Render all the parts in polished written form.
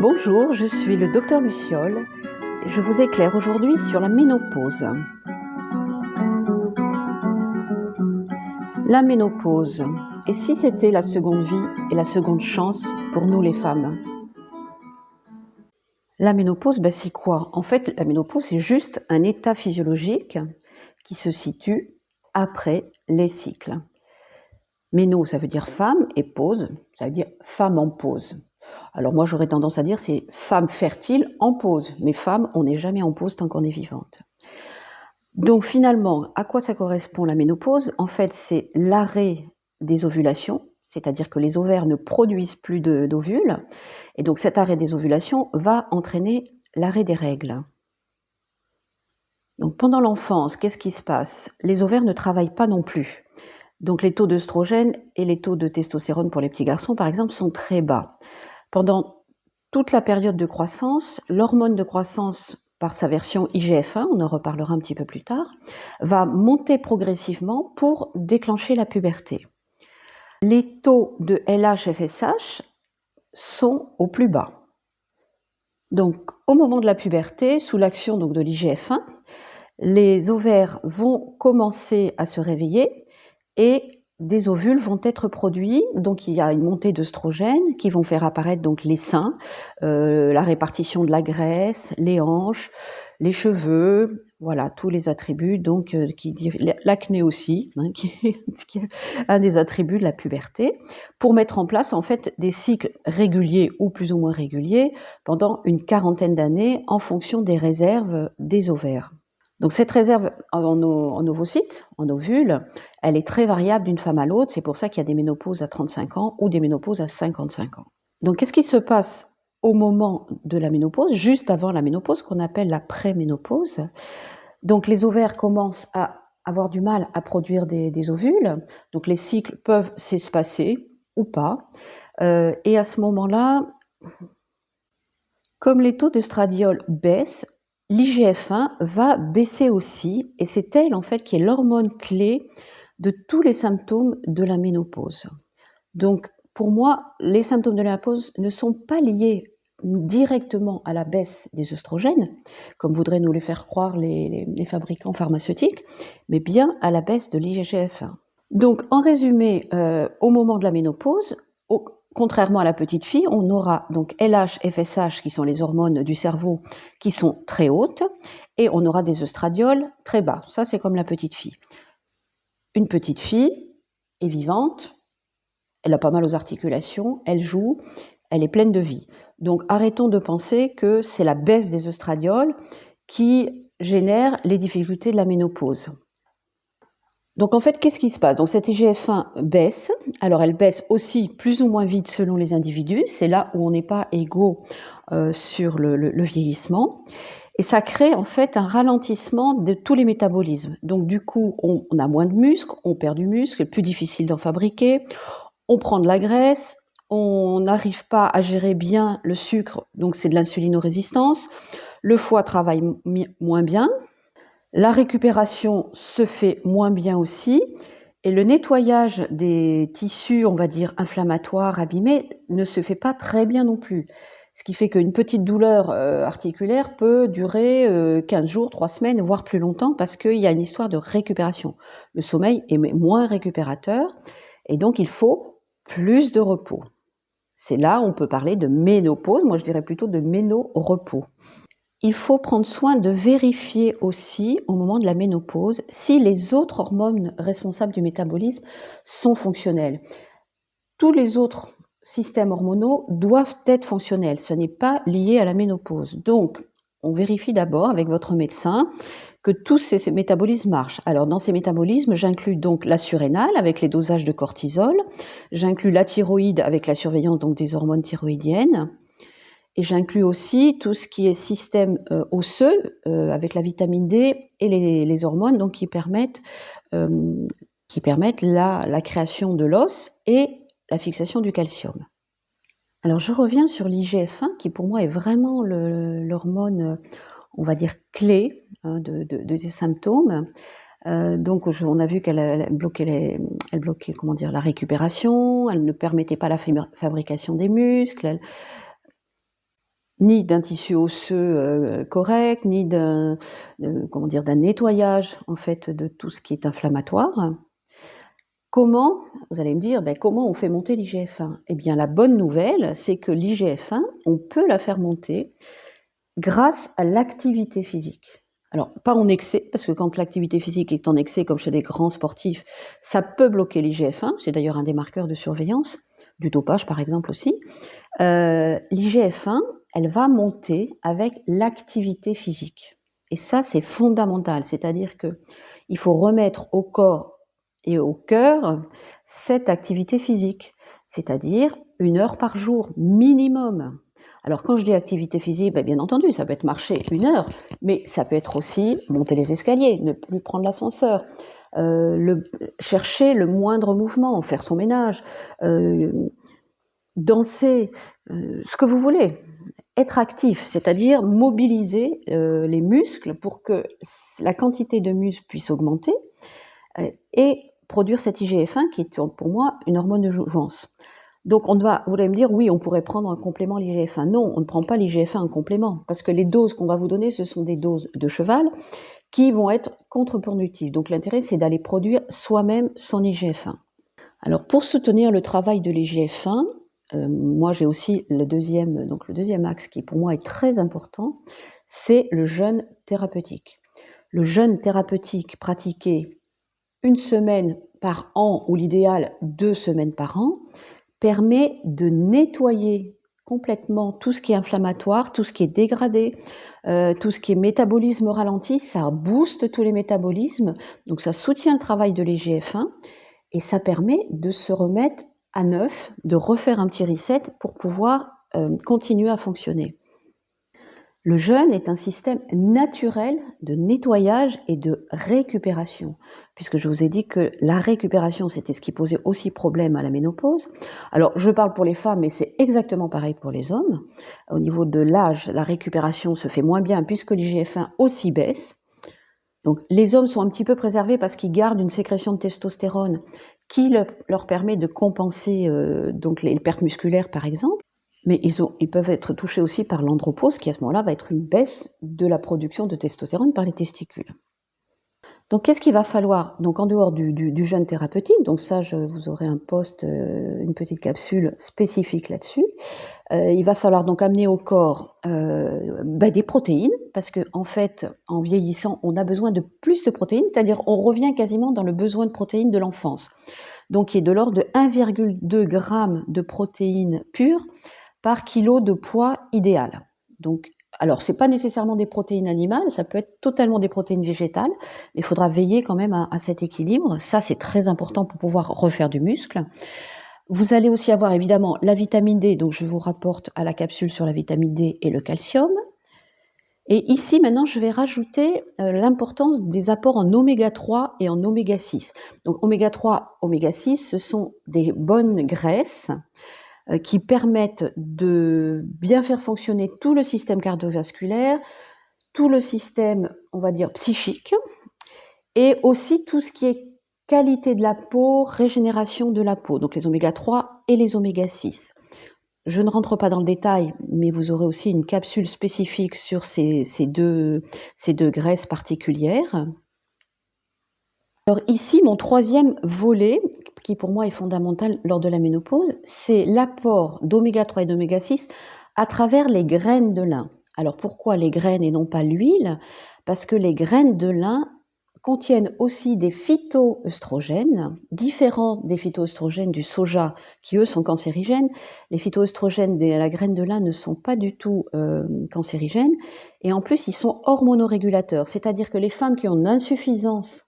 Bonjour, je suis le docteur Luciole et je vous éclaire aujourd'hui sur la ménopause. La ménopause, et si c'était la seconde vie et la seconde chance pour nous les femmes? La ménopause, c'est quoi? En fait, la ménopause, c'est juste un état physiologique qui se situe après les cycles. Méno, ça veut dire femme, et pause, ça veut dire femme en pause. Alors moi, j'aurais tendance à dire c'est femme fertile en pause. Mais femme, on n'est jamais en pause tant qu'on est vivante. Donc finalement, à quoi ça correspond la ménopause? En fait, c'est l'arrêt des ovulations, c'est-à-dire que les ovaires ne produisent plus d'ovules. Et donc cet arrêt des ovulations va entraîner l'arrêt des règles. Donc pendant l'enfance, qu'est-ce qui se passe? Les ovaires ne travaillent pas non plus. Donc les taux d'œstrogène et les taux de testostérone pour les petits garçons, par exemple, sont très bas. Pendant toute la période de croissance, l'hormone de croissance, par sa version IGF-1, on en reparlera un petit peu plus tard, va monter progressivement pour déclencher la puberté. Les taux de LH-FSH sont au plus bas. Donc au moment de la puberté, sous l'action de l'IGF-1, les ovaires vont commencer à se réveiller et des ovules vont être produits, donc il y a une montée d'œstrogènes qui vont faire apparaître donc les seins, la répartition de la graisse, les hanches, les cheveux, voilà tous les attributs donc l'acné aussi, qui est un des attributs de la puberté, pour mettre en place en fait des cycles réguliers ou plus ou moins réguliers pendant une quarantaine d'années en fonction des réserves des ovaires. Donc cette réserve en ovocytes, en ovules, elle est très variable d'une femme à l'autre. C'est pour ça qu'il y a des ménopauses à 35 ans ou des ménopauses à 55 ans. Donc qu'est-ce qui se passe au moment de la ménopause, juste avant la ménopause, qu'on appelle la préménopause? Donc les ovaires commencent à avoir du mal à produire des ovules. Donc les cycles peuvent s'espacer ou pas. Et à ce moment-là, comme les taux d'œstradiol baissent, l'IGF-1 va baisser aussi, et c'est elle en fait qui est l'hormone clé de tous les symptômes de la ménopause. Donc pour moi, les symptômes de la ménopause ne sont pas liés directement à la baisse des œstrogènes, comme voudraient nous le faire croire les fabricants pharmaceutiques, mais bien à la baisse de l'IGF-1. Donc en résumé, au moment de la ménopause, contrairement à la petite fille, on aura donc LH, FSH qui sont les hormones du cerveau qui sont très hautes et on aura des œstradiols très bas. Ça, c'est comme la petite fille. Une petite fille est vivante, elle a pas mal aux articulations, elle joue, elle est pleine de vie. Donc arrêtons de penser que c'est la baisse des œstradiols qui génère les difficultés de la ménopause. Donc en fait, qu'est-ce qui se passe? Donc cette IGF-1 baisse, alors elle baisse aussi plus ou moins vite selon les individus, c'est là où on n'est pas égaux sur le vieillissement, et ça crée en fait un ralentissement de tous les métabolismes. Donc du coup, on a moins de muscles, on perd du muscle, plus difficile d'en fabriquer, on prend de la graisse, on n'arrive pas à gérer bien le sucre, donc c'est de l'insulinorésistance, le foie travaille moins bien, la récupération se fait moins bien aussi, et le nettoyage des tissus, on va dire, inflammatoires, abîmés, ne se fait pas très bien non plus. Ce qui fait qu'une petite douleur articulaire peut durer 15 jours, 3 semaines, voire plus longtemps, parce qu'il y a une histoire de récupération. Le sommeil est moins récupérateur, et donc il faut plus de repos. C'est là où on peut parler de ménopause, moi je dirais plutôt de méno-repos. Il faut prendre soin de vérifier aussi, au moment de la ménopause, si les autres hormones responsables du métabolisme sont fonctionnelles. Tous les autres systèmes hormonaux doivent être fonctionnels. Ce n'est pas lié à la ménopause. Donc, on vérifie d'abord avec votre médecin que tous ces métabolismes marchent. Alors, dans ces métabolismes, j'inclus donc la surrénale avec les dosages de cortisol, j'inclus la thyroïde avec la surveillance donc des hormones thyroïdiennes, et j'inclus aussi tout ce qui est système osseux avec la vitamine D et les hormones donc, qui permettent la création de l'os et la fixation du calcium. Alors je reviens sur l'IGF-1 qui pour moi est vraiment l'hormone, on va dire, clé des symptômes. Donc on a vu qu'elle bloquait la récupération, elle ne permettait pas la fabrication des muscles, ni d'un tissu osseux correct, ni d'un nettoyage en fait de tout ce qui est inflammatoire. Comment? Vous allez me dire, comment on fait monter l'IGF-1? Eh bien, la bonne nouvelle, c'est que l'IGF-1, on peut la faire monter grâce à l'activité physique. Alors, pas en excès, parce que quand l'activité physique est en excès, comme chez les grands sportifs, ça peut bloquer l'IGF-1. C'est d'ailleurs un des marqueurs de surveillance, du dopage par exemple aussi. L'IGF-1, elle va monter avec l'activité physique. Et ça, c'est fondamental. C'est-à-dire qu'il faut remettre au corps et au cœur cette activité physique, c'est-à-dire 1 heure par jour minimum. Alors quand je dis activité physique, bien entendu, ça peut être marcher 1 heure, mais ça peut être aussi monter les escaliers, ne plus prendre l'ascenseur, chercher le moindre mouvement, faire son ménage, danser, ce que vous voulez. Être actif, c'est-à-dire mobiliser les muscles pour que la quantité de muscles puisse augmenter et produire cet IGF-1 qui est pour moi une hormone de jouvence. Donc vous allez me dire, oui, on pourrait prendre un complément l'IGF-1. Non, on ne prend pas l'IGF-1 en complément, parce que les doses qu'on va vous donner, ce sont des doses de cheval qui vont être contre-productives. Donc l'intérêt, c'est d'aller produire soi-même son IGF-1. Alors pour soutenir le travail de l'IGF-1, moi j'ai aussi le deuxième axe qui pour moi est très important, c'est le jeûne thérapeutique. Le jeûne thérapeutique pratiqué 1 semaine par an, ou l'idéal 2 semaines par an, permet de nettoyer complètement tout ce qui est inflammatoire, tout ce qui est dégradé, tout ce qui est métabolisme ralenti, ça booste tous les métabolismes, donc ça soutient le travail de l'IGF-1 et ça permet de se remettre à neuf, de refaire un petit reset pour pouvoir continuer à fonctionner. Le jeûne est un système naturel de nettoyage et de récupération, puisque je vous ai dit que la récupération, c'était ce qui posait aussi problème à la ménopause. Alors, je parle pour les femmes, mais c'est exactement pareil pour les hommes. Au niveau de l'âge, la récupération se fait moins bien puisque l'IGF-1 aussi baisse. Donc, les hommes sont un petit peu préservés parce qu'ils gardent une sécrétion de testostérone qui leur permet de compenser donc les pertes musculaires, par exemple. Mais ils peuvent être touchés aussi par l'andropause, qui à ce moment-là va être une baisse de la production de testostérone par les testicules. Donc qu'est-ce qu'il va falloir? Donc en dehors du jeûne thérapeutique, donc ça vous aurez un post, une petite capsule spécifique là-dessus. Il va falloir donc amener au corps des protéines, parce que en fait, en vieillissant, on a besoin de plus de protéines, c'est-à-dire on revient quasiment dans le besoin de protéines de l'enfance, donc qui est de l'ordre de 1,2 g de protéines pures par kilo de poids idéal. Donc, alors, ce n'est pas nécessairement des protéines animales, ça peut être totalement des protéines végétales, mais il faudra veiller quand même à cet équilibre. Ça, c'est très important pour pouvoir refaire du muscle. Vous allez aussi avoir évidemment la vitamine D, donc je vous rapporte à la capsule sur la vitamine D et le calcium. Et ici, maintenant, je vais rajouter l'importance des apports en oméga 3 et en oméga 6. Donc, oméga 3, oméga 6, ce sont des bonnes graisses qui permettent de bien faire fonctionner tout le système cardiovasculaire, tout le système, on va dire, psychique, et aussi tout ce qui est qualité de la peau, régénération de la peau, donc les oméga 3 et les oméga 6. Je ne rentre pas dans le détail, mais vous aurez aussi une capsule spécifique sur ces deux graisses particulières. Alors ici, mon troisième volet, qui pour moi est fondamental lors de la ménopause, c'est l'apport d'oméga 3 et d'oméga 6 à travers les graines de lin. Alors pourquoi les graines et non pas l'huile? Parce que les graines de lin contiennent aussi des phytoœstrogènes, différents des phytoœstrogènes du soja, qui eux sont cancérigènes. Les phytoœstrogènes de la graine de lin ne sont pas du tout cancérigènes, et en plus ils sont hormonorégulateurs, c'est-à-dire que les femmes qui ont une insuffisance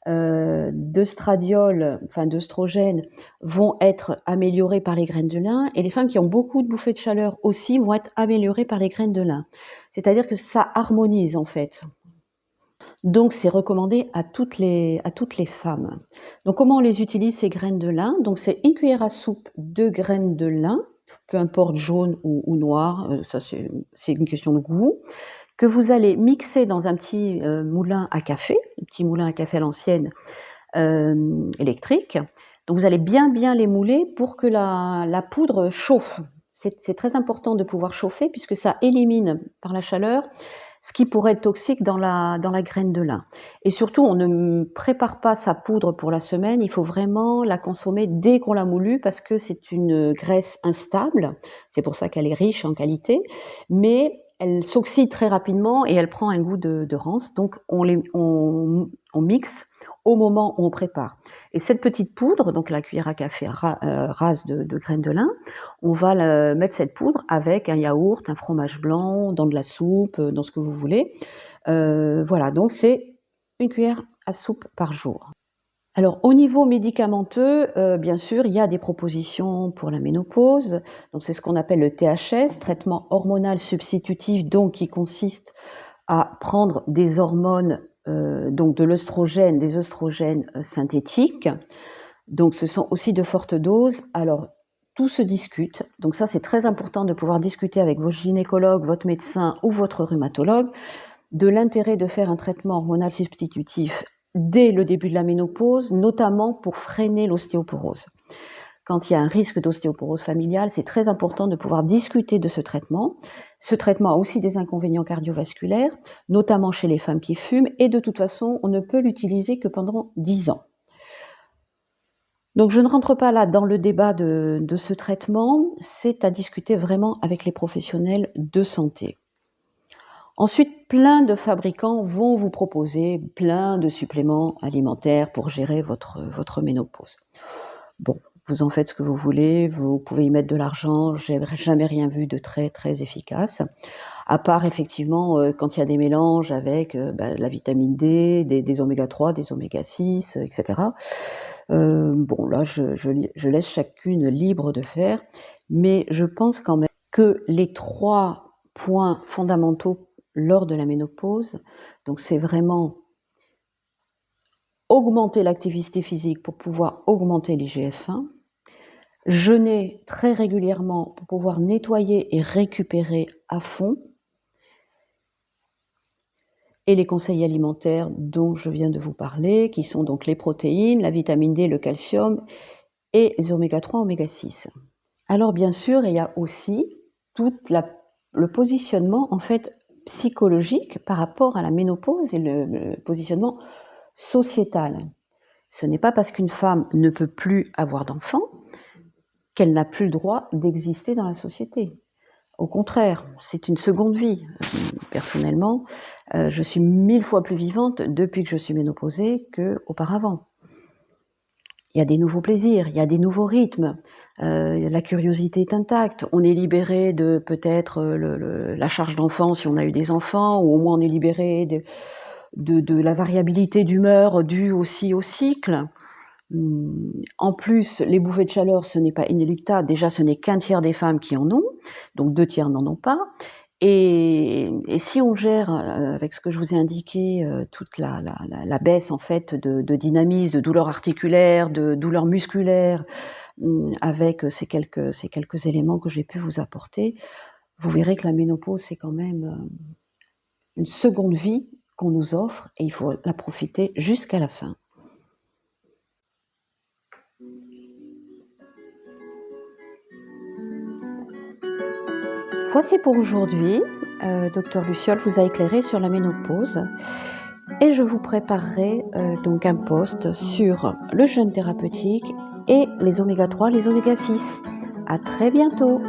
d'œstradiol, enfin d'œstrogène, vont être améliorées par les graines de lin, et les femmes qui ont beaucoup de bouffées de chaleur aussi vont être améliorées par les graines de lin. C'est-à-dire que ça harmonise en fait. Donc c'est recommandé à toutes les femmes. Donc comment on les utilise ces graines de lin? Donc c'est 1 cuillère à soupe de graines de lin, peu importe jaune ou noir, ça c'est une question de goût, que vous allez mixer dans un petit moulin à café, un petit moulin à café à l'ancienne électrique. Donc vous allez bien les mouler pour que la poudre chauffe. C'est très important de pouvoir chauffer puisque ça élimine par la chaleur ce qui pourrait être toxique dans la graine de lin. Et surtout, on ne prépare pas sa poudre pour la semaine, il faut vraiment la consommer dès qu'on l'a moulue parce que c'est une graisse instable, c'est pour ça qu'elle est riche en qualité, mais elle s'oxyde très rapidement et elle prend un goût de rance, donc on mixe au moment où on prépare. Et cette petite poudre, donc la cuillère à café rase de graines de lin, on va mettre cette poudre avec un yaourt, un fromage blanc, dans de la soupe, dans ce que vous voulez. Voilà, donc c'est une cuillère à soupe par jour. Alors au niveau médicamenteux, bien sûr, il y a des propositions pour la ménopause. Donc c'est ce qu'on appelle le THS, traitement hormonal substitutif, donc qui consiste à prendre des hormones, donc de l'œstrogène, des œstrogènes synthétiques. Donc ce sont aussi de fortes doses. Alors tout se discute. Donc ça, c'est très important de pouvoir discuter avec votre gynécologue, votre médecin ou votre rhumatologue de l'intérêt de faire un traitement hormonal substitutif dès le début de la ménopause, notamment pour freiner l'ostéoporose. Quand il y a un risque d'ostéoporose familiale, c'est très important de pouvoir discuter de ce traitement. Ce traitement a aussi des inconvénients cardiovasculaires, notamment chez les femmes qui fument, et de toute façon, on ne peut l'utiliser que pendant 10 ans. Donc je ne rentre pas là dans le débat de ce traitement, c'est à discuter vraiment avec les professionnels de santé. Ensuite, plein de fabricants vont vous proposer plein de suppléments alimentaires pour gérer votre ménopause. Bon, vous en faites ce que vous voulez, vous pouvez y mettre de l'argent, j'ai jamais rien vu de très, très efficace. À part effectivement, quand il y a des mélanges avec, la vitamine D, des oméga 3, des oméga 6, etc. Bon là, je laisse chacune libre de faire, mais je pense quand même que les 3 points fondamentaux lors de la ménopause, donc c'est vraiment augmenter l'activité physique pour pouvoir augmenter l'IGF-1, jeûner très régulièrement pour pouvoir nettoyer et récupérer à fond, et les conseils alimentaires dont je viens de vous parler, qui sont donc les protéines, la vitamine D, le calcium et les oméga 3, oméga 6. Alors bien sûr, il y a aussi tout le positionnement en fait psychologique par rapport à la ménopause et le positionnement sociétal. Ce n'est pas parce qu'une femme ne peut plus avoir d'enfants qu'elle n'a plus le droit d'exister dans la société. Au contraire, c'est une seconde vie. Personnellement, je suis 1000 fois plus vivante depuis que je suis ménopausée qu'auparavant. Il y a des nouveaux plaisirs, il y a des nouveaux rythmes, la curiosité est intacte, on est libéré de peut-être la charge d'enfant si on a eu des enfants, ou au moins on est libéré de la variabilité d'humeur due aussi au cycle. En plus, les bouffées de chaleur, ce n'est pas inéluctable. Déjà, ce n'est qu'un tiers des femmes qui en ont, donc 2 tiers n'en ont pas. Et si on gère, avec ce que je vous ai indiqué, toute la baisse en fait de dynamisme, de douleurs articulaires, de douleurs musculaires, avec ces quelques éléments que j'ai pu vous apporter, vous verrez que la ménopause, c'est quand même, une seconde vie qu'on nous offre et il faut la profiter jusqu'à la fin. Voici pour aujourd'hui. Docteur Luciol vous a éclairé sur la ménopause et je vous préparerai donc un post sur le jeûne thérapeutique et les oméga 3, les oméga 6. À très bientôt.